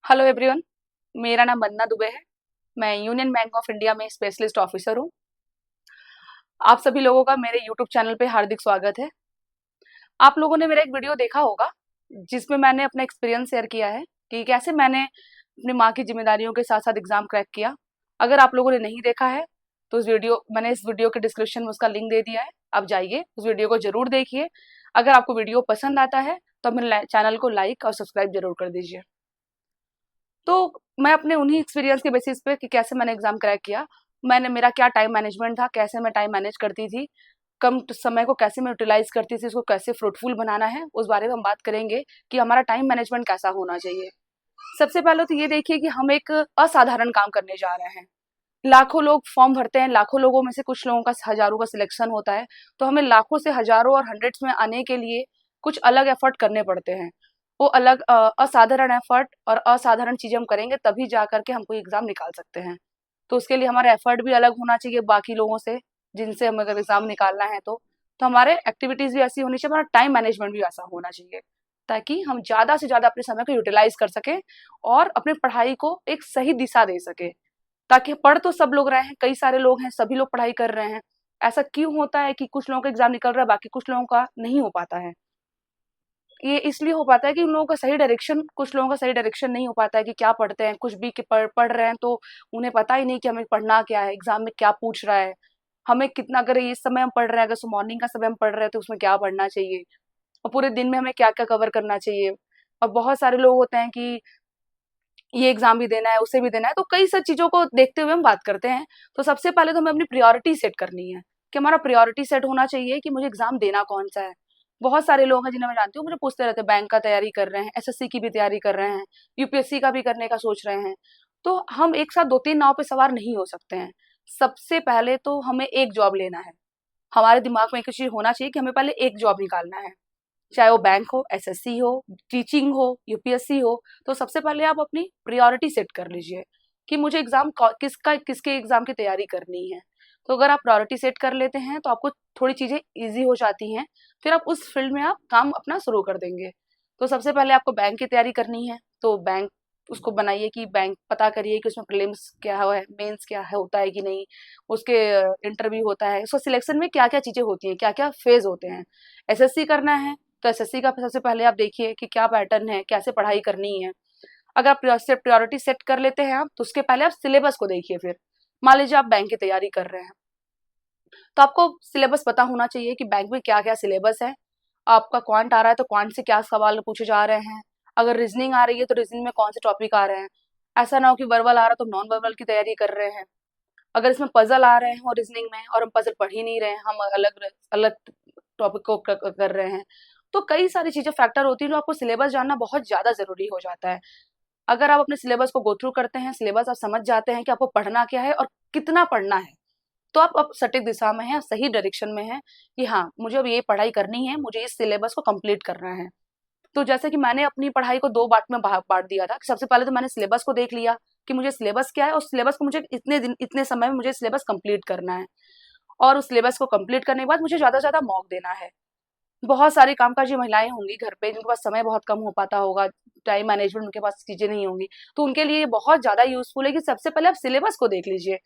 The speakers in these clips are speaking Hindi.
Hello everyone. मेरा नाम वंदना दुबे है। मैं यूनियन बैंक ऑफ इंडिया में स्पेशलिस्ट ऑफिसर हूँ। आप सभी लोगों का मेरे यूट्यूब चैनल पे हार्दिक स्वागत है। आप लोगों ने मेरा एक वीडियो देखा होगा जिसमें मैंने अपना एक्सपीरियंस शेयर किया है कि कैसे मैंने अपनी माँ की जिम्मेदारियों के साथ साथ एग्जाम क्रैक किया। अगर आप लोगों ने नहीं देखा है तो मैंने इस वीडियो के डिस्क्रिप्शन में उसका लिंक दे दिया है। आप जाइए उस वीडियो को जरूर देखिए। अगर आपको वीडियो पसंद आता है तो मेरे चैनल को लाइक और सब्सक्राइब जरूर कर दीजिए। तो मैं अपने उन्हीं एक्सपीरियंस के बेसिस पे कि कैसे मैंने एग्जाम क्रैक किया, मेरा क्या टाइम मैनेजमेंट था, कैसे मैं टाइम मैनेज करती थी, समय को कैसे मैं यूटिलाइज करती थी, उसको कैसे फ्रूटफुल बनाना है, उस बारे में हम बात करेंगे कि हमारा टाइम मैनेजमेंट कैसा होना चाहिए। सबसे पहले तो ये देखिए कि हम एक असाधारण काम करने जा रहे हैं। लाखों लोग फॉर्म भरते हैं, लाखों लोगों में से कुछ लोगों का हजारों का सिलेक्शन होता है। तो हमें लाखों से हजारों और हंड्रेड्स में आने के लिए कुछ अलग एफर्ट करने पड़ते हैं। वो अलग असाधारण एफर्ट और असाधारण चीजें हम करेंगे तभी जा करके हम कोई एग्जाम निकाल सकते हैं। तो उसके लिए हमारा एफर्ट भी अलग होना चाहिए बाकी लोगों से जिनसे हमें अगर एग्जाम निकालना है तो हमारे एक्टिविटीज भी ऐसी होनी चाहिए, हमारा टाइम मैनेजमेंट भी ऐसा होना चाहिए ताकि हम ज्यादा से ज्यादा अपने समय को यूटिलाइज कर सकें और अपनी पढ़ाई को एक सही दिशा दे सके। ताकि पढ़ तो सब लोग रहे हैं, कई सारे लोग हैं, सभी लोग पढ़ाई कर रहे हैं। ऐसा क्यों होता है कि कुछ लोगों का एग्जाम निकल रहा है, बाकी कुछ लोगों का नहीं हो पाता है? ये इसलिए हो पाता है कि उन लोगों का सही डायरेक्शन, कुछ लोगों का सही डायरेक्शन नहीं हो पाता है कि क्या पढ़ते हैं, कुछ भी पढ़ रहे हैं तो उन्हें पता ही नहीं कि हमें पढ़ना क्या है, एग्जाम में क्या पूछ रहा है, हमें कितना, अगर इस समय हम पढ़ रहे हैं, अगर मॉर्निंग का समय हम पढ़ रहे हैं तो उसमें क्या पढ़ना चाहिए और पूरे दिन में हमें क्या क्या कवर करना चाहिए। और बहुत सारे लोग होते हैं कि ये एग्जाम भी देना है, उसे भी देना है, तो कई सारी चीजों को देखते हुए हम बात करते हैं। तो सबसे पहले तो हमें अपनी प्रायोरिटी सेट करनी है कि हमारा प्रायोरिटी सेट होना चाहिए कि मुझे एग्जाम देना कौन सा है। बहुत सारे लोग हैं जिन्हें मैं जानती हूँ, मुझे पूछते रहते हैं, बैंक का तैयारी कर रहे हैं, एसएससी की भी तैयारी कर रहे हैं, यूपीएससी का भी करने का सोच रहे हैं। तो हम एक साथ दो तीन नाव पे सवार नहीं हो सकते हैं। सबसे पहले तो हमें एक जॉब लेना है। हमारे दिमाग में एक चीज होना चाहिए कि हमें पहले एक जॉब निकालना है, चाहे वो बैंक हो, एसएससी हो, टीचिंग हो, यूपीएससी हो। तो सबसे पहले आप अपनी प्रायोरिटी सेट कर लीजिए कि मुझे किसके एग्जाम की तैयारी करनी है। तो अगर आप प्रायोरिटी सेट कर लेते हैं तो आपको थोड़ी चीजें इजी हो जाती हैं। फिर आप उस फील्ड में आप काम अपना शुरू कर देंगे। तो सबसे पहले आपको बैंक की तैयारी करनी है तो बैंक उसको बनाइए कि बैंक पता करिए कि उसमें प्रीलिम्स क्या है, मेंस क्या है, होता है कि नहीं, उसके इंटरव्यू होता है, उसको सिलेक्शन में क्या क्या चीजें होती हैं, क्या क्या फेज होते हैं। एसएससी करना है तो एसएससी का सबसे पहले आप देखिए कि क्या पैटर्न है, कैसे पढ़ाई करनी है। अगर आप प्रायोरिटी सेट कर लेते हैं आप, तो उसके पहले आप सिलेबस को देखिए। फिर मान लीजिए आप बैंक की तैयारी कर रहे हैं तो आपको सिलेबस पता होना चाहिए कि बैंक में क्या क्या सिलेबस है। आपका क्वांट आ रहा है तो क्वांट से क्या सवाल पूछे जा रहे हैं। अगर रीजनिंग आ रही है तो रीजनिंग में कौन से टॉपिक आ रहे हैं। ऐसा ना हो कि वर्बल आ रहा है तो नॉन वर्बल की तैयारी कर रहे हैं। अगर इसमें पजल आ रहे हैं और रीजनिंग में और हम पजल पढ़ ही नहीं रहे हैं, हम अलग अलग टॉपिक को कर रहे हैं। तो कई सारी चीजें फैक्टर होती है जो आपको सिलेबस जानना बहुत ज्यादा जरूरी हो जाता है। अगर आप अपने सिलेबस को गो थ्रू करते हैं, सिलेबस आप समझ जाते हैं कि आपको पढ़ना क्या है और कितना पढ़ना है, तो आप अब सटीक दिशा में हैं, सही डायरेक्शन में हैं कि हाँ मुझे अब ये पढ़ाई करनी है, मुझे इस सिलेबस को कंप्लीट करना है। तो जैसे कि मैंने अपनी पढ़ाई को दो बांट में बांट दिया था। सबसे पहले तो मैंने सिलेबस को देख लिया कि मुझे सिलेबस क्या है और सिलेबस को मुझे इतने दिन इतने समय में मुझे सिलेबस कंप्लीट करना है। और उस सिलेबस को कंप्लीट करने के बाद मुझे ज्यादा से ज्यादा मॉक देना है। बहुत सारी कामकाजी महिलाएं होंगी घर पे जिनके पास समय बहुत कम हो पाता होगा, टाइम मैनेजमेंट उनके पास चीजें नहीं होंगी, तो उनके लिए ये बहुत ज्यादा यूजफुल है कि सबसे पहले आप सिलेबस को देख लीजिए।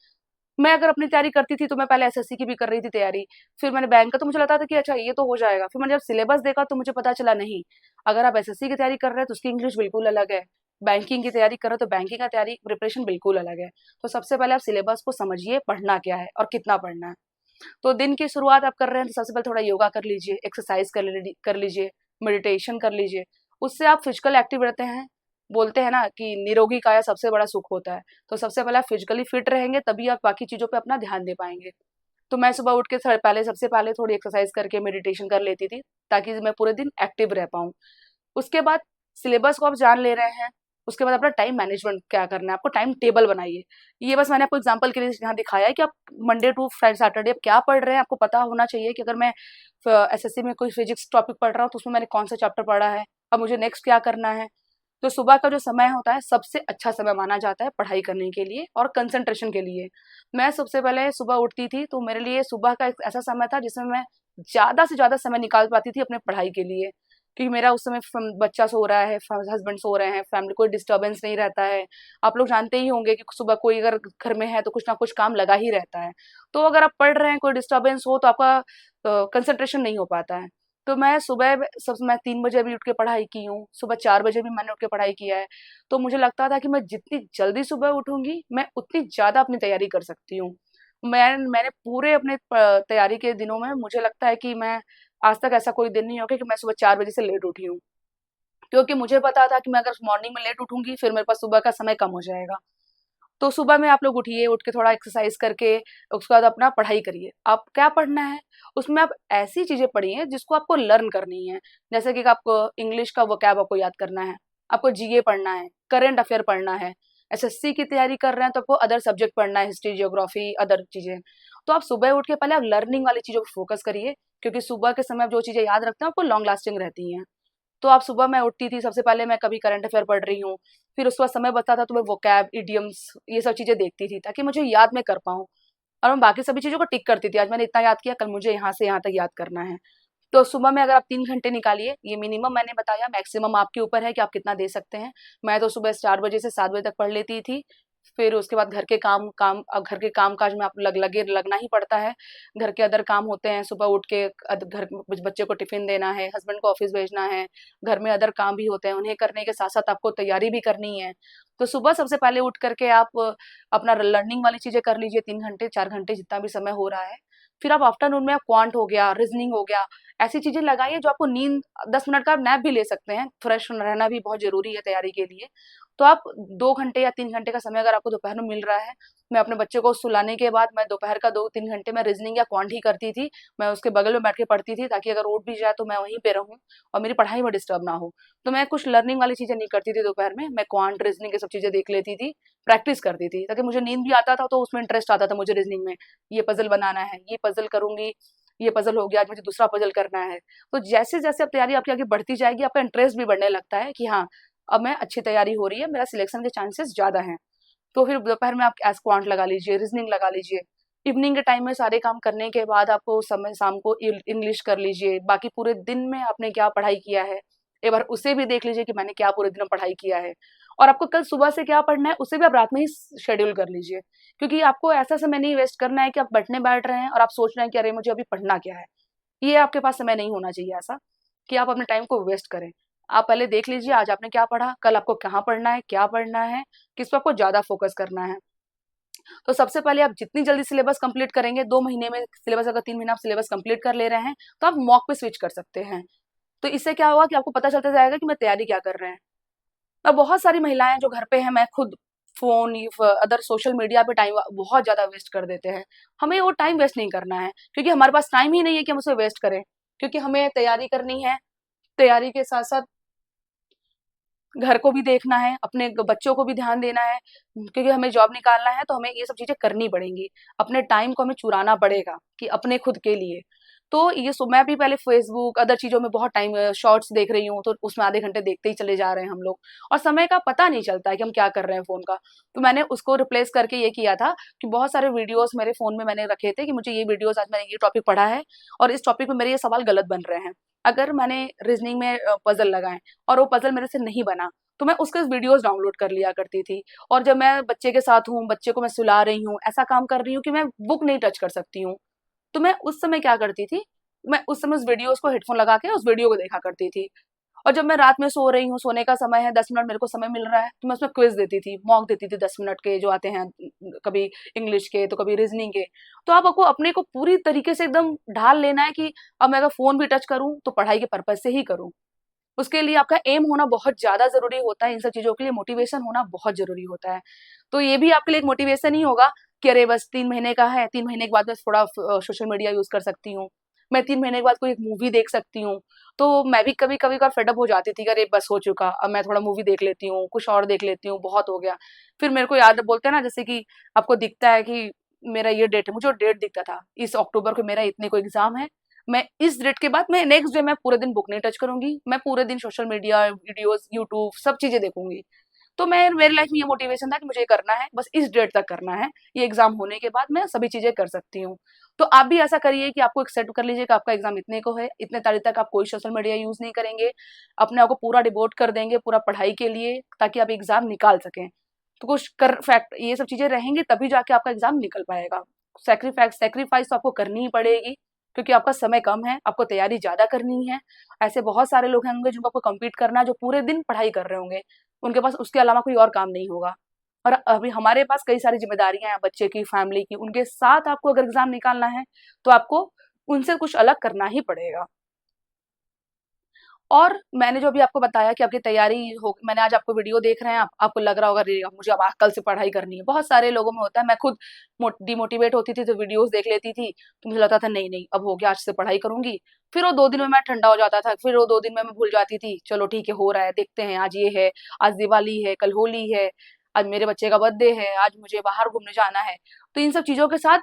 मैं अगर अपनी तैयारी करती थी तो मैं पहले एसएससी की भी कर रही थी तैयारी, फिर मैंने बैंक का, तो मुझे लगता था कि अच्छा ये तो हो जाएगा। फिर मैंने जब सिलेबस देखा तो मुझे पता चला नहीं, अगर आप एसएससी की तैयारी कर रहे हैं तो उसकी इंग्लिश बिल्कुल अलग है, बैंकिंग की तैयारी कर रहे हो तो बैंकिंग का तैयारी प्रिपरेशन बिल्कुल अलग है। तो सबसे पहले आप सिलेबस को समझिए, पढ़ना क्या है और कितना पढ़ना है। तो दिन की शुरुआत आप कर रहे हैं तो सबसे पहले थोड़ा योगा कर लीजिए, एक्सरसाइज कर लीजिए, मेडिटेशन कर लीजिए। उससे आप फिजिकल एक्टिव रहते हैं। बोलते हैं ना कि निरोगी काया सबसे बड़ा सुख होता है। तो सबसे पहले आप फिजिकली फिट रहेंगे तभी आप बाकी चीजों पे अपना ध्यान दे पाएंगे। तो मैं सुबह उठ के पहले सबसे पहले थोड़ी एक्सरसाइज करके मेडिटेशन कर लेती थी ताकि मैं पूरे दिन एक्टिव रह पाऊँ। उसके बाद सिलेबस को आप जान ले रहे हैं, उसके बाद अपना टाइम मैनेजमेंट क्या करना है, आपको टाइम टेबल बनाइए। ये बस मैंने आपको एग्जांपल के लिए यहाँ दिखाया है कि आप मंडे टू फ्राइडे सैटरडे आप क्या पढ़ रहे हैं। आपको पता होना चाहिए कि अगर मैं एसएससी में कोई फिजिक्स टॉपिक पढ़ रहा हूँ तो उसमें मैंने कौन सा चैप्टर पढ़ा है, अब मुझे नेक्स्ट क्या करना है। तो सुबह का जो समय होता है सबसे अच्छा समय माना जाता है पढ़ाई करने के लिए और कंसंट्रेशन के लिए। मैं सबसे पहले सुबह उठती थी तो मेरे लिए सुबह का एक ऐसा समय था जिसमें मैं ज्यादा से ज्यादा समय निकाल पाती थी अपने पढ़ाई के लिए। क्योंकि मेरा उस समय बच्चा सो रहा है, हस्बैंड सो रहे हैं, फैमिली कोई डिस्टर्बेंस नहीं रहता है। आप लोग जानते ही होंगे कि सुबह कोई अगर घर में है तो कुछ ना कुछ काम लगा ही रहता है। तो अगर आप पढ़ रहे हैं, कोई डिस्टर्बेंस हो तो आपका कंसंट्रेशन नहीं हो पाता है। तो मैं सुबह सब मैं 3 बजे भी उठ के पढ़ाई की हूँ, सुबह 4 बजे भी मैंने उठ के पढ़ाई किया है। तो मुझे लगता था कि मैं जितनी जल्दी सुबह उठूंगी मैं उतनी ज्यादा अपनी तैयारी कर सकती हूँ। मैंने पूरे अपने तैयारी के दिनों में मुझे लगता है कि मैं आज तक ऐसा कोई दिन नहीं होगा कि मैं सुबह 4 बजे से लेट उठी हूँ। क्योंकि मुझे पता था कि मैं अगर मॉर्निंग में लेट उठूंगी फिर मेरे पास सुबह का समय कम हो जाएगा। तो सुबह में आप लोग उठिए, उठ के थोड़ा एक्सरसाइज करके उसके बाद अपना पढ़ाई करिए। आप क्या पढ़ना है, उसमें आप ऐसी चीजें पढ़िए जिसको आपको लर्न करनी है। जैसे कि आपको इंग्लिश का वोकैब आपको याद करना है, आपको जीके पढ़ना है, करंट अफेयर पढ़ना है। एसएससी की तैयारी कर रहे हैं तो आपको अदर सब्जेक्ट पढ़ना है, हिस्ट्री, जियोग्राफी, अदर चीजें। तो आप सुबह उठ के पहले आप लर्निंग वाली चीजों पर फोकस करिए, क्योंकि सुबह के समय आप जो चीजें याद रखते हैं आपको लॉन्ग लास्टिंग रहती हैं। तो आप सुबह मैं उठती थी, सबसे पहले मैं कभी करंट अफेयर पढ़ रही हूँ, फिर उसके बाद समय बचता था तो मैं वोकैब, इडियम्स, ये सब चीजें देखती थी ताकि मुझे याद में कर पाऊँ। और मैं बाकी सभी चीजों को टिक करती थी, आज मैंने इतना याद किया, कल मुझे यहाँ से यहाँ तक याद करना है। तो सुबह में अगर आप 3 घंटे निकालिए, ये मिनिमम मैंने बताया, मैक्सिमम आपके ऊपर है कि आप कितना दे सकते हैं। मैं तो सुबह 4 बजे से 7 बजे तक पढ़ लेती थी। फिर उसके बाद घर के काम काम अब घर के काम काज में आप लगना ही पड़ता है। घर के अदर काम होते हैं, सुबह उठ के घर बच्चे को टिफिन देना है, हस्बैंड को ऑफिस भेजना है, घर में अदर काम भी होते हैं, उन्हें करने के साथ साथ आपको तैयारी भी करनी है। तो सुबह सबसे पहले उठ करके आप अपना लर्निंग वाली चीजें कर लीजिए, 3 घंटे 4 घंटे जितना भी समय हो रहा है। फिर आप आफ्टरनून में आप क्वांट हो गया, रीजनिंग हो गया, ऐसी चीजें लगाइए जो आपको नींद, 10 मिनट का आप नैप भी ले सकते हैं, फ्रेश रहना भी बहुत जरूरी है तैयारी के लिए। तो आप 2 घंटे या 3 घंटे का समय अगर आपको दोपहर में मिल रहा है, मैं अपने बच्चे को सुलाने के बाद मैं दोपहर का 2-3 घंटे में रीजनिंग या क्वांट ही करती थी। मैं उसके बगल में बैठ के पढ़ती थी ताकि अगर उठ भी जाए तो मैं वहीं पे रहूं और मेरी पढ़ाई में डिस्टर्ब ना हो। तो मैं कुछ लर्निंग वाली चीजें नहीं करती थी दोपहर में, मैं क्वांट, रीजनिंग, ये सब चीजें देख लेती थी, प्रैक्टिस करती थी, ताकि मुझे नींद भी आता था तो उसमें इंटरेस्ट आता था मुझे रीजनिंग में। ये पजल बनाना है, ये पजल करूंगी, ये पजल हो गया, आज मुझे दूसरा पजल करना है। तो जैसे जैसे अब तैयारी आपकी आगे बढ़ती जाएगी, आपका इंटरेस्ट भी बढ़ने लगता है कि हाँ, अब मैं अच्छी तैयारी हो रही है, मेरा सिलेक्शन के चांसेस ज्यादा हैं। तो फिर दोपहर में आप एस क्वांट लगा लीजिए, रीजनिंग लगा लीजिए। इवनिंग के टाइम में सारे काम करने के बाद आपको समय शाम को इंग्लिश कर लीजिए। बाकी पूरे दिन में आपने क्या पढ़ाई किया है, एक बार उसे भी देख लीजिए कि मैंने क्या पूरे दिन में पढ़ाई किया है। और आपको कल सुबह से क्या पढ़ना है उसे भी आप रात में ही शेड्यूल कर लीजिए, क्योंकि आपको ऐसा समय नहीं वेस्ट करना है कि आप बैठने बैठ रहे हैं और आप सोच रहे हैं कि अरे मुझे अभी पढ़ना क्या है। ये आपके पास समय नहीं होना चाहिए ऐसा कि आप अपने टाइम को वेस्ट करें। आप पहले देख लीजिए आज आपने क्या पढ़ा, कल आपको कहाँ पढ़ना है, क्या पढ़ना है, किस पर आपको ज्यादा फोकस करना है। तो सबसे पहले आप जितनी जल्दी सिलेबस कंप्लीट करेंगे, 2 महीने में सिलेबस, अगर 3 महीने आप सिलेबस कंप्लीट कर ले रहे हैं तो आप मॉक पे स्विच कर सकते हैं। तो इससे क्या होगा कि आपको पता चलता जाएगा कि मैं तैयारी क्या कर रहे हैं। और बहुत सारी महिलाएं जो घर पे हैं, मैं खुद फोन, अदर सोशल मीडिया पे टाइम बहुत ज्यादा वेस्ट कर देते हैं। हमें वो टाइम वेस्ट नहीं करना है, क्योंकि हमारे पास टाइम ही नहीं है कि हम उसे वेस्ट करें। क्योंकि हमें तैयारी करनी है, तैयारी के साथ साथ घर को भी देखना है, अपने बच्चों को भी ध्यान देना है, क्योंकि हमें जॉब निकालना है तो हमें ये सब चीजें करनी पड़ेंगी। अपने टाइम को हमें चुराना पड़ेगा कि अपने खुद के लिए। तो ये मैं भी पहले फेसबुक, अदर चीजों में बहुत टाइम शॉर्ट्स देख रही हूँ, तो उसमें आधे घंटे देखते ही चले जा रहे हैं हम लोग, और समय का पता नहीं चलता है कि हम क्या कर रहे हैं फोन का। तो मैंने उसको रिप्लेस करके ये किया था कि बहुत सारे वीडियोस मेरे फोन में मैंने रखे थे कि मुझे ये वीडियोस, आज मैंने ये टॉपिक पढ़ा है और इस टॉपिक में मेरे ये सवाल गलत बन रहे हैं। अगर मैंने रीजनिंग में पजल लगाए और वो पजल मेरे से नहीं बना, तो मैं उसके वीडियोस डाउनलोड कर लिया करती थी। और जब मैं बच्चे के साथ हूँ, बच्चे को मैं सुला रही हूँ, ऐसा काम कर रही हूँ कि मैं बुक नहीं टच कर सकती हूँ, तो मैं उस समय क्या करती थी, मैं उस समय उस वीडियोस को हेडफोन लगा के उस वीडियो को देखा करती थी। और जब मैं रात में सो रही हूँ, सोने का समय है, 10 मिनट मेरे को समय मिल रहा है, तो मैं उसमें क्विज देती थी, मॉक देती थी 10 मिनट के जो आते हैं, कभी इंग्लिश के तो कभी रीजनिंग के। तो आप आपको अपने को पूरी तरीके से एकदम ढाल लेना है कि अब मैं अगर फोन भी टच करूँ तो पढ़ाई के पर्पज से ही करूँ। उसके लिए आपका एम होना बहुत ज्यादा जरूरी होता है, इन सब चीजों के लिए मोटिवेशन होना बहुत जरूरी होता है। तो ये भी आपके लिए एक मोटिवेशन ही होगा कि अरे बस 3 महीने का है, 3 महीने के बाद मैं थोड़ा सोशल मीडिया यूज कर सकती हूँ, मैं 3 महीने के बाद कोई एक मूवी देख सकती हूँ। तो मैं भी कभी कभी का फेडअप हो जाती थी कि अरे बस हो चुका, अब मैं थोड़ा मूवी देख लेती हूँ, कुछ और देख लेती हूँ, बहुत हो गया। फिर मेरे को याद बोलते हैं ना, जैसे कि आपको दिखता है कि मेरा ये डेट है, मुझे डेट दिखता था इस अक्टूबर को मेरा इतने को एग्जाम है, मैं इस डेट के बाद मैं नेक्स्ट डे मैं पूरे दिन बुक नहीं टच करूंगी, मैं पूरे दिन सोशल मीडिया, वीडियोस, यूट्यूब, सब चीजें देखूंगी। तो मैं, मेरी लाइफ में ये मोटिवेशन था कि मुझे ये करना है, बस इस डेट तक करना है, ये एग्जाम होने के बाद मैं सभी चीजें कर सकती हूँ। तो आप भी ऐसा करिए कि आपको एक सेट कर लीजिए कि आपका एग्जाम इतने को है, इतने तारीख तक आप कोई सोशल मीडिया यूज नहीं करेंगे, अपने आप को पूरा डिवोट कर देंगे पूरा पढ़ाई के लिए, ताकि आप एग्जाम निकाल सकें। तो कुछ कर फैक्ट ये सब चीजें रहेंगी तभी जाके आपका एग्जाम निकल पाएगा। सेक्रीफाइस तो आपको करनी ही पड़ेगी, क्योंकि आपका समय कम है, आपको तैयारी ज्यादा करनी है। ऐसे बहुत सारे लोग होंगे जिनको आपको कम्पीट करना है, जो पूरे दिन पढ़ाई कर रहे होंगे, उनके पास उसके अलावा कोई और काम नहीं होगा। और अभी हमारे पास कई सारी जिम्मेदारियां हैं, बच्चे की, फैमिली की, उनके साथ आपको अगर एग्जाम निकालना है तो आपको उनसे कुछ अलग करना ही पड़ेगा। और मैंने जो अभी आपको बताया कि आपकी तैयारी हो, मैंने आज आपको वीडियो देख रहे हैं, आपको लग रहा होगा अरे मुझे अब कल से पढ़ाई करनी है। बहुत सारे लोगों में होता है, मैं खुद डिमोटिवेट होती थी तो वीडियोस देख लेती थी, तो मुझे लगता था नहीं नहीं अब हो गया, आज से पढ़ाई करूंगी। फिर वो 2 दिन में मैं ठंडा हो जाता था, फिर वो 2 दिन में मैं भूल जाती थी, चलो ठीक है हो रहा है, देखते हैं, आज ये है, आज दिवाली है, कल होली है, आज मेरे बच्चे का बर्थडे है, आज मुझे बाहर घूमने जाना है। तो इन सब चीजों के साथ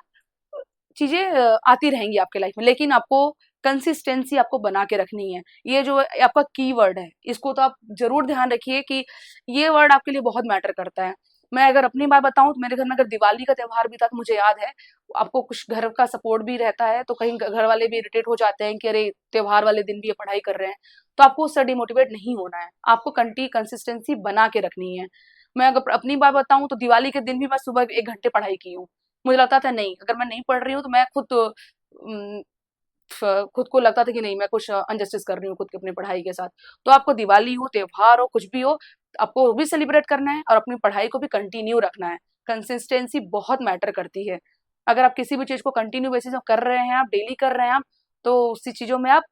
चीजें आती रहेंगी आपके लाइफ में, लेकिन आपको कंसिस्टेंसी आपको बना के रखनी है। ये जो आपका कीवर्ड है, इसको तो आप जरूर ध्यान रखिए कि ये वर्ड आपके लिए बहुत मैटर करता है। मैं अगर अपनी बात बताऊं तो मेरे घर में अगर दिवाली का त्योहार भी था तो मुझे याद है, आपको कुछ घर का सपोर्ट भी रहता है, तो कहीं घर वाले भी इरिटेट हो जाते हैं कि अरे त्योहार वाले दिन भी ये पढ़ाई कर रहे हैं। तो आपको उससे डिमोटिवेट नहीं होना है, आपको कंसिस्टेंसी बना के रखनी है। मैं अगर अपनी बात बताऊं तो दिवाली के दिन भी मैं सुबह 1 घंटे पढ़ाई की हूँ। मुझे लगता था नहीं, अगर मैं नहीं पढ़ रही हूँ तो मैं खुद को लगता था कि नहीं मैं कुछ अनजस्टिस कर रही हूँ खुद की अपनी पढ़ाई के साथ। तो आपको दिवाली हो, त्योहार हो, कुछ भी हो, आपको वो भी सेलिब्रेट करना है और अपनी पढ़ाई को भी कंटिन्यू रखना है। कंसिस्टेंसी बहुत मैटर करती है। अगर आप किसी भी चीज को कंटिन्यू बेसिस में कर रहे हैं, आप डेली कर रहे हैं आप, तो उसी चीजों में आप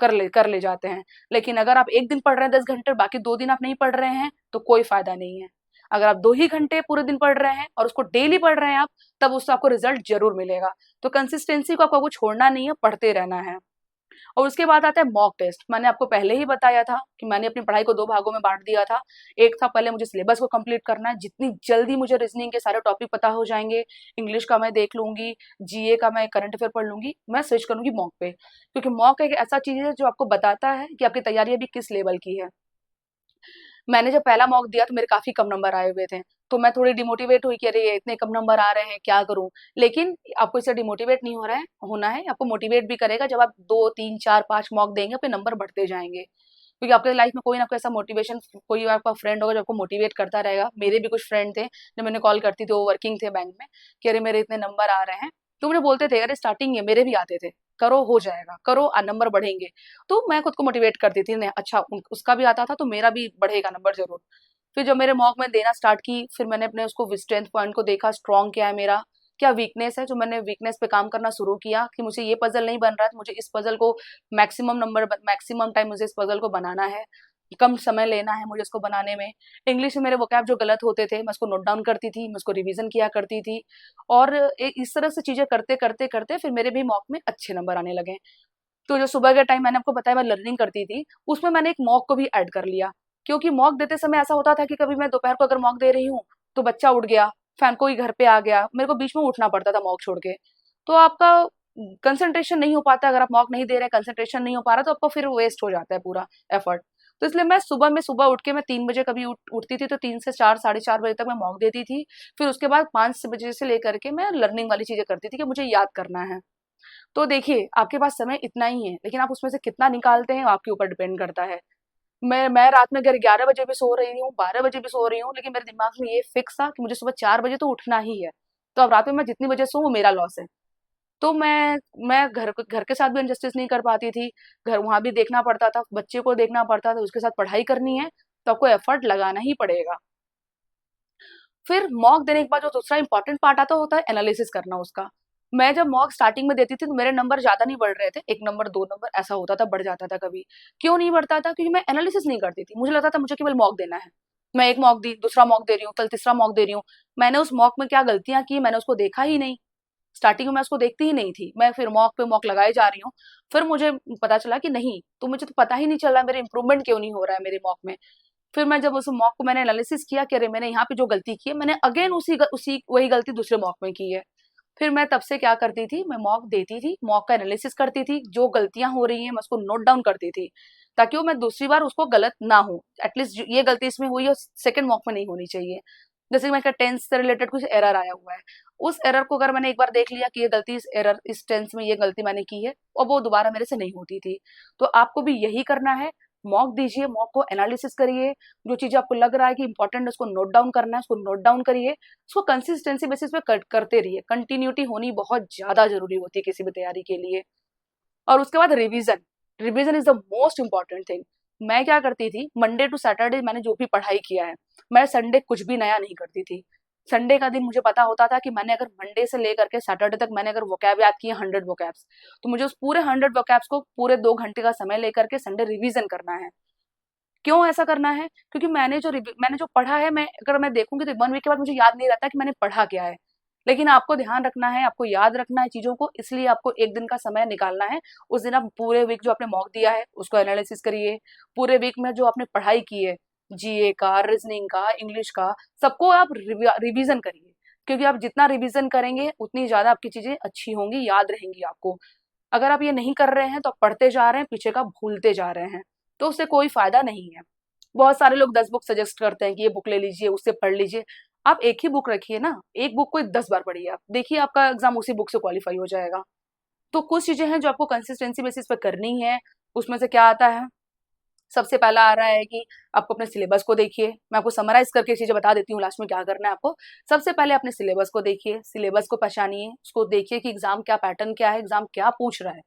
कर ले जाते हैं। लेकिन अगर आप एक दिन पढ़ रहे हैं 10 घंटे, बाकी 2 दिन आप नहीं पढ़ रहे हैं, तो कोई फायदा नहीं है। अगर आप 2 ही घंटे पूरे दिन पढ़ रहे हैं और उसको डेली पढ़ रहे हैं आप, तब उससे आपको रिजल्ट जरूर मिलेगा। तो कंसिस्टेंसी को आपको छोड़ना नहीं है, पढ़ते रहना है। और उसके बाद आता है मॉक टेस्ट। मैंने आपको पहले ही बताया था कि मैंने अपनी पढ़ाई को 2 भागों में बांट दिया था। एक था पहले मुझे सिलेबस को कंप्लीट करना है, जितनी जल्दी मुझे रीजनिंग के सारे टॉपिक पता हो जाएंगे, इंग्लिश का मैं देख लूंगी, जीए का मैं करंट अफेयर पढ़ लूंगी, मैं स्विच करूंगी मॉक पे। क्योंकि मॉक एक ऐसा चीज है जो आपको बताता है कि आपकी तैयारी अभी किस लेवल की है। मैंने जब पहला मॉक दिया तो मेरे काफी कम नंबर आए हुए थे, तो मैं थोड़ी डिमोटिवेट हुई कि अरे ये इतने कम नंबर आ रहे हैं, क्या करूं। लेकिन आपको इससे डिमोटिवेट नहीं हो रहा है, होना है, आपको मोटिवेट भी करेगा। जब आप 2 3 4 5 मॉक देंगे अपने नंबर बढ़ते जाएंगे, क्योंकि आपके लाइफ में कोई ना कोई ऐसा मोटिवेशन, कोई आपका फ्रेंड होगा जो आपको मोटिवेट करता रहेगा। मेरे भी कुछ फ्रेंड थे जब मैंने कॉल करती थी, वो वर्किंग थे बैंक में, कि अरे मेरे इतने नंबर आ रहे हैं, तो मुझे बोलते थे अरे स्टार्टिंग है, मेरे भी आते थे, करो हो जाएगा, करो नंबर बढ़ेंगे। तो मैं खुद को मोटिवेट करती थी, नहीं अच्छा उसका भी आता था तो मेरा भी बढ़ेगा नंबर जरूर। फिर जब मेरे मॉक में देना स्टार्ट की, फिर मैंने अपने उसको स्ट्रेंथ पॉइंट को देखा, स्ट्रॉन्ग क्या है मेरा, क्या वीकनेस है, जो मैंने वीकनेस पे काम करना शुरू किया कि मुझे ये पजल नहीं बन रहा है तो मुझे इस पजल को मैक्सिमम टाइम मुझे इस पजल को बनाना है, कम समय लेना है मुझे इसको बनाने में। इंग्लिश में मेरे वोकैब जो गलत होते थे मैं उसको नोट डाउन करती थी, मैं उसको रिवीजन किया करती थी। और इस तरह से चीजें करते करते करते फिर मेरे भी मॉक में अच्छे नंबर आने लगे। तो जो सुबह के टाइम मैंने आपको बताया मैं लर्निंग करती थी, उसमें मैंने एक मॉक को भी ऐड कर लिया। क्योंकि मॉक देते समय ऐसा होता था कि कभी मैं दोपहर को अगर मॉक दे रही हूँ तो बच्चा उठ गया, फैन कोई घर पे आ गया, मेरे को बीच में उठना पड़ता था मॉक छोड़ के। तो आपका कंसंट्रेशन नहीं हो पाता, अगर आप मॉक नहीं दे रहे, कंसंट्रेशन नहीं हो पा रहा, तो आपको फिर वेस्ट हो जाता है पूरा एफर्ट। तो इसलिए मैं सुबह उठ के मैं 3 बजे कभी उठती थी, तो 3 से 4 साढ़े 4 बजे तक मैं मॉक देती थी। फिर उसके बाद 5 बजे से लेकर के मैं लर्निंग वाली चीजें करती थी कि मुझे याद करना है। तो देखिए आपके पास समय इतना ही है, लेकिन आप उसमें से कितना निकालते हैं आपके ऊपर डिपेंड करता है। मैं रात में अगर 11 बजे भी सो रही हूँ, 12 बजे भी सो रही हूँ, लेकिन मेरे दिमाग में ये फिक्स था कि मुझे सुबह 4 बजे तो उठना ही है, तो अब रात में मैं जितनी बजे सो वो मेरा लॉस है। तो मैं घर के साथ भी इनजस्टिस नहीं कर पाती थी, घर वहां भी देखना पड़ता था, बच्चे को देखना पड़ता था, उसके साथ पढ़ाई करनी है, तो आपको एफर्ट लगाना ही पड़ेगा। फिर मॉक देने के बाद जो दूसरा इंपॉर्टेंट पार्ट आता होता है एनालिसिस करना उसका। मैं जब मॉक स्टार्टिंग में देती थी तो मेरे नंबर ज्यादा नहीं बढ़ रहे थे, 1 नंबर 2 नंबर ऐसा होता था, बढ़ जाता था कभी। क्यों नहीं बढ़ता था? क्योंकि मैं एनालिसिस नहीं करती थी, मुझे लगता था मुझे केवल मॉक देना है। मैं एक मॉक दी, दूसरा मॉक दे रही हूँ, कल तीसरा मॉक दे रही हूँ, मैंने उस मॉक में क्या गलतियां की मैंने उसको देखा ही नहीं। स्टार्टिंग में मैं उसको देखती ही नहीं थी, मैं फिर मॉक पे मॉक लगाए जा रही हूँ। फिर मुझे पता चला कि नहीं, तो मुझे तो पता ही नहीं चल रहा मेरे इंप्रूवमेंट क्यों नहीं हो रहा है मेरे मॉक में। फिर मैं जब उस मॉक को मैंने एनालिसिस किया कि अरे मैंने यहाँ पे जो गलती की है, मैंने अगेन उसी वही गलती दूसरे मॉक में की है। फिर मैं तब से क्या करती थी, मैं मॉक देती थी, मॉक का एनालिसिस करती थी, जो गलतियां हो रही हैं मैं उसको नोट डाउन करती थी, ताकि वो मैं दूसरी बार उसको गलत ना हो, एटलीस्ट ये गलती इसमें हुई है सेकंड मॉक में नहीं होनी चाहिए। जैसे कि मैं टेंस से रिलेटेड कुछ एरर आया हुआ है, उस एरर को अगर मैंने एक बार देख लिया कि ये गलती, इस एरर इस टेंस में ये गलती मैंने की है और वो दोबारा मेरे से नहीं होती थी, तो आपको भी यही करना है। मॉक दीजिए, मॉक को एनालिसिस करिए, जो चीज़ आपको लग रहा है कि इंपॉर्टेंट है उसको नोट डाउन करना है, उसको नोट डाउन करिए, उसको कंसिस्टेंसी बेसिस पे करते रहिए। कंटिन्यूटी होनी बहुत ज़्यादा ज़रूरी होती है किसी भी तैयारी के लिए। और उसके बाद revision, revision is the most important thing. मैं क्या करती थी, मंडे टू सैटरडे मैंने जो भी पढ़ाई किया है, मैं संडे कुछ भी नया नहीं करती थी। संडे का दिन मुझे पता होता था कि मैंने अगर मंडे से लेकर के सैटरडे तक मैंने अगर वोकैब याद किए 100 वोकैब्स, तो मुझे उस पूरे 100 वोकैब्स को पूरे 2 घंटे का समय लेकर के संडे रिवीजन करना है। क्यों ऐसा करना है? क्योंकि मैंने जो पढ़ा है, मैं अगर मैं देखूंगी तो 1 वीक के बाद मुझे याद नहीं रहता कि मैंने पढ़ा क्या है। लेकिन आपको ध्यान रखना है, आपको याद रखना है चीजों को, इसलिए आपको एक दिन का समय निकालना है। उस दिन आप पूरे वीक जो आपने मॉक दिया है उसको एनालिसिस करिए। पूरे वीक में जो आपने पढ़ाई की है, जीए का, रीजनिंग का, इंग्लिश का, सबको आप रिवीजन करिए। क्योंकि आप जितना रिवीजन करेंगे उतनी ज्यादा आपकी चीजें अच्छी होंगी, याद रहेंगी आपको। अगर आप ये नहीं कर रहे हैं तो आप पढ़ते जा रहे हैं, पीछे का भूलते जा रहे हैं, तो उससे कोई फायदा नहीं है। बहुत सारे लोग 10 बुक सजेस्ट करते हैं कि ये बुक ले लीजिए, उससे पढ़ लीजिए। आप एक ही बुक रखिए ना, एक बुक को 10 बार पढ़िए, आप देखिए आपका एग्जाम उसी बुक से क्वालिफाई हो जाएगा। तो कुछ चीजें हैं जो आपको कंसिस्टेंसी बेसिस पे करनी है। उसमें से क्या आता है, सबसे पहला आ रहा है कि आपको अपने सिलेबस को देखिए। मैं आपको समराइज करके चीजें बता देती हूँ लास्ट में क्या करना है आपको। सबसे पहले अपने सिलेबस को देखिए, सिलेबस को पहचानिए, उसको देखिए कि एग्जाम क्या पैटर्न क्या है, एग्जाम क्या पूछ रहा है।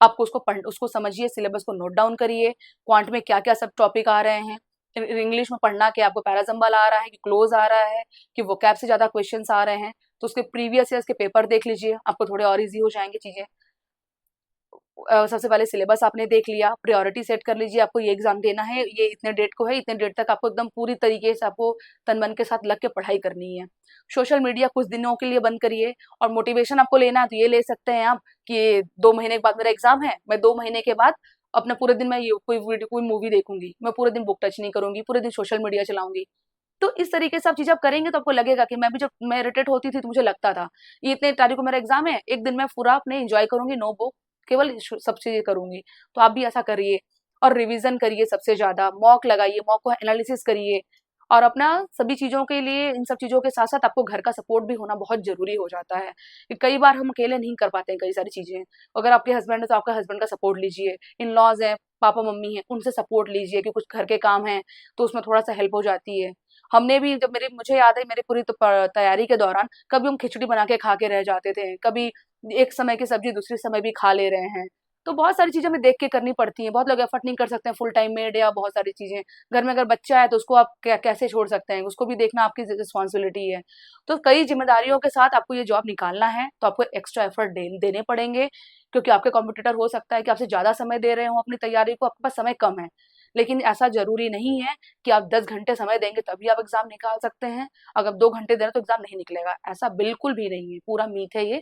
आपको उसको समझिए, सिलेबस को नोट डाउन करिए। क्वांट में क्या क्या सब टॉपिक आ रहे हैं, इंग्लिश में पढ़ना क्या आपको पैराजम्बल आ रहा है कि क्लोज आ रहा है कि वोकैब से ज्यादा क्वेश्चंस आ रहे हैं, तो उसके प्रीवियस ईयर्स के पेपर देख लीजिए, आपको थोड़े और इजी हो जाएंगे चीजें। सबसे पहले सिलेबस आपने देख लिया, प्रायोरिटी सेट कर लीजिए, आपको ये एग्जाम देना है, ये इतने डेट को है, इतने डेट तक आपको एकदम पूरी तरीके से आपको तन मन के साथ लग के पढ़ाई करनी है। सोशल मीडिया कुछ दिनों के लिए बंद करिए। और मोटिवेशन आपको लेना है तो ये ले सकते हैं आप कि 2 महीने के बाद मेरा एग्जाम है, मैं 2 महीने के बाद अपना पूरे दिन मैं ये कोई वीडियो कोई मूवी देखूंगी, मैं पूरे दिन बुक टच नहीं करूंगी, पूरे दिन सोशल मीडिया चलाऊंगी। तो इस तरीके से आप चीजें आप करेंगे तो आपको लगेगा कि मैं भी जब मैं इरिटेट होती थी तो मुझे लगता था ये इतने तारीख को मेरा एग्जाम है, एक दिन मैं पूरा अपने एंजॉय करूंगी, नो बुक, केवल सब चीजें करूंगी। तो आप भी ऐसा करिए और रिवीजन करिए, सबसे ज्यादा मॉक लगाइए, मॉक को एनालिसिस करिए। और अपना सभी चीजों के लिए, इन सब चीजों के साथ साथ आपको घर का सपोर्ट भी होना बहुत जरूरी हो जाता है कि कई बार हम अकेले नहीं कर पाते हैं कई सारी चीजें। अगर आपके हस्बैंड है तो आपका हस्बैंड का सपोर्ट लीजिए, इन लॉज है, पापा मम्मी है, उनसे सपोर्ट लीजिए कि कुछ घर के काम है तो उसमें थोड़ा सा हेल्प हो जाती है। हमने भी जब मेरे मुझे याद है मेरे पूरी तैयारी के दौरान कभी हम खिचड़ी बना के खा के रह जाते थे, कभी एक समय की सब्जी दूसरे समय भी खा ले रहे हैं। तो बहुत सारी चीजें हमें देख के करनी पड़ती हैं, बहुत लोग एफर्ट नहीं कर सकते हैं, फुल टाइम मेड या बहुत सारी चीजें। घर में अगर बच्चा है तो उसको आप कैसे छोड़ सकते हैं, उसको भी देखना आपकी रिस्पॉन्सिबिलिटी है। तो कई जिम्मेदारियों के साथ आपको ये जॉब निकालना है तो आपको एक्स्ट्रा एफर्ट देने पड़ेंगे। क्योंकि आपके कॉम्पिटिटर हो सकता है कि आपसे ज्यादा समय दे रहे हो अपनी तैयारी को, आपके पास समय कम है। लेकिन ऐसा जरूरी नहीं है कि आप 10 घंटे समय देंगे तभी आप एग्जाम निकाल सकते हैं। अगर 2 घंटे दे रहे तो एग्जाम नहीं निकलेगा, ऐसा बिल्कुल भी नहीं है, पूरा मीथ है ये।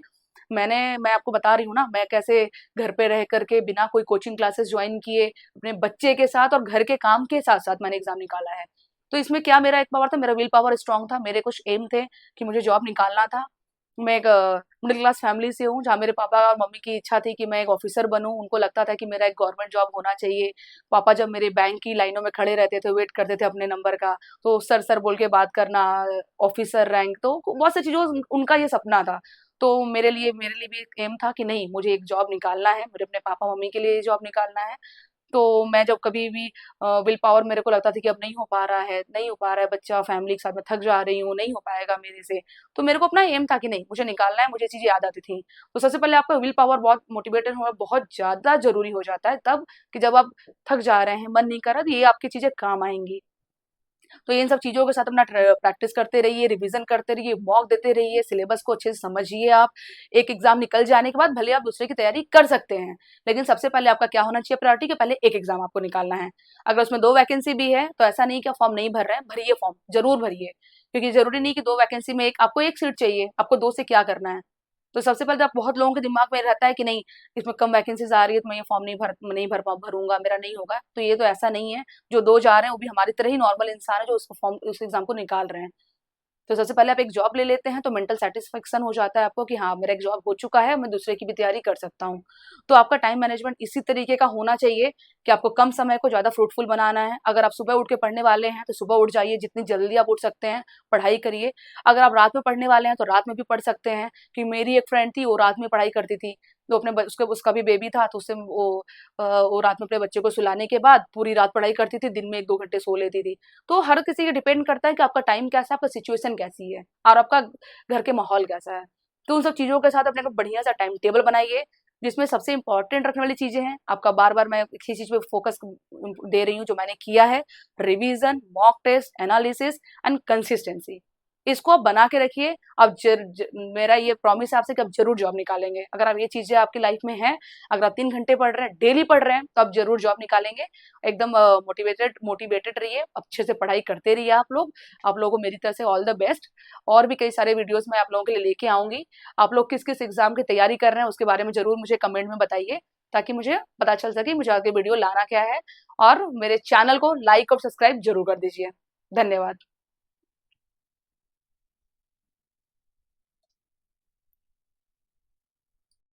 मैं आपको बता रही हूँ ना, मैं कैसे घर पे रह करके बिना कोई कोचिंग क्लासेस ज्वाइन किए अपने बच्चे के साथ और घर के काम के साथ साथ मैंने एग्जाम निकाला है। तो इसमें क्या मेरा एक पावर था, मेरा विल पावर स्ट्रांग था, मेरे कुछ एम थे कि मुझे जॉब निकालना था। मैं एक मिडिल क्लास फैमिली से हूँ जहाँ मेरे पापा और मम्मी की इच्छा थी कि मैं एक ऑफिसर बनूं, उनको लगता था कि मेरा एक गवर्नमेंट जॉब होना चाहिए। पापा जब मेरे बैंक की लाइनों में खड़े रहते थे, वेट करते थे अपने नंबर का, तो सर सर बोल के बात करना, ऑफिसर रैंक, तो बहुत सी चीजों उनका ये सपना था। तो मेरे लिए भी एक एम था कि नहीं, मुझे एक जॉब निकालना है, मुझे अपने पापा मम्मी के लिए जॉब निकालना है। तो मैं जब कभी भी विल पावर मेरे को लगता था कि अब नहीं हो पा रहा है, नहीं हो पा रहा है, बच्चा फैमिली के साथ में थक जा रही हूँ, नहीं हो पाएगा मेरे से, तो मेरे को अपना एम था कि नहीं मुझे निकालना है, मुझे चीजें याद आती थी। तो सबसे पहले आपका विल पावर बहुत मोटिवेटेड होना बहुत ज्यादा जरूरी हो जाता है तब, कि जब आप थक जा रहे हैं, मन नहीं कर रहा, तो ये आपकी चीजें काम आएंगी। तो इन सब चीजों के साथ अपना प्रैक्टिस करते रहिए, रिवीजन करते रहिए, मॉक देते रहिए, सिलेबस को अच्छे से समझिए आप। एक एग्जाम निकल जाने के बाद भले आप दूसरे की तैयारी कर सकते हैं, लेकिन सबसे पहले आपका क्या होना चाहिए प्रायोरिटी के, पहले एक एग्जाम आपको निकालना है। अगर उसमें 2 वैकेंसी भी है तो ऐसा नहीं कि आप फॉर्म नहीं भर रहे हैं, भरिए फॉर्म, जरूर भरिए। क्योंकि जरूरी नहीं कि 2 वैकेंसी में एक आपको एक सीट चाहिए, आपको दो से क्या करना है। तो सबसे पहले तो आप बहुत लोगों के दिमाग में रहता है कि नहीं, इसमें कम वैकेंसीज आ रही है तो मैं ये फॉर्म भरूंगा, मेरा नहीं होगा, तो ये तो ऐसा नहीं है। जो दो जा रहे हैं वो भी हमारी तरह ही नॉर्मल इंसान है जो उस एग्जाम को निकाल रहे हैं। तो सबसे पहले आप एक जॉब ले लेते हैं तो मेंटल सेटिस्फेक्शन हो जाता है आपको कि हाँ मेरा एक जॉब हो चुका है, मैं दूसरे की भी तैयारी कर सकता हूँ। तो आपका टाइम मैनेजमेंट इसी तरीके का होना चाहिए कि आपको कम समय को ज़्यादा फ्रूटफुल बनाना है। अगर आप सुबह उठ के पढ़ने वाले हैं तो सुबह उठ जाइए, जितनी जल्दी आप उठ सकते हैं पढ़ाई करिए। अगर आप रात में पढ़ने वाले हैं तो रात में भी पढ़ सकते हैं, कि मेरी एक फ्रेंड थी वो रात में पढ़ाई करती थी, तो उसका भी बेबी था, तो उससे वो रात में अपने बच्चे को सुलाने के बाद पूरी रात पढ़ाई करती थी, दिन में 1-2 घंटे सो लेती थी। तो हर किसी के डिपेंड करता है कि आपका टाइम कैसा है, आपका सिचुएशन कैसी है और आपका घर के माहौल कैसा है। तो उन सब चीज़ों के साथ अपने को बढ़िया सा टाइम टेबल बनाइए, जिसमें सबसे इंपॉर्टेंट रखने वाली चीज़ें हैं आपका, बार-बार मैं इसी चीज़ पे फोकस दे रही हूँ जो मैंने किया है, revision, mock test, analysis and consistency. इसको आप बना के रखिए। आप मेरा ये प्रॉमिस है आपसे कि आप जरूर जॉब निकालेंगे। अगर आप ये चीजें आपकी लाइफ में हैं, अगर आप 3 घंटे पढ़ रहे हैं, डेली पढ़ रहे हैं, तो आप जरूर जॉब निकालेंगे। एकदम मोटिवेटेड मोटिवेटेड रहिए, अच्छे से पढ़ाई करते रहिए आप लोग। आप लोगों को मेरी तरफ से ऑल द बेस्ट। और भी कई सारे वीडियोस मैं आप लोगों के लिए लेके आऊंगी। आप लोग किस किस एग्जाम की तैयारी कर रहे हैं उसके बारे में जरूर मुझे कमेंट में बताइए, ताकि मुझे पता चल सके मुझे आगे वीडियो लाना क्या है। और मेरे चैनल को लाइक और सब्सक्राइब जरूर कर दीजिए। धन्यवाद।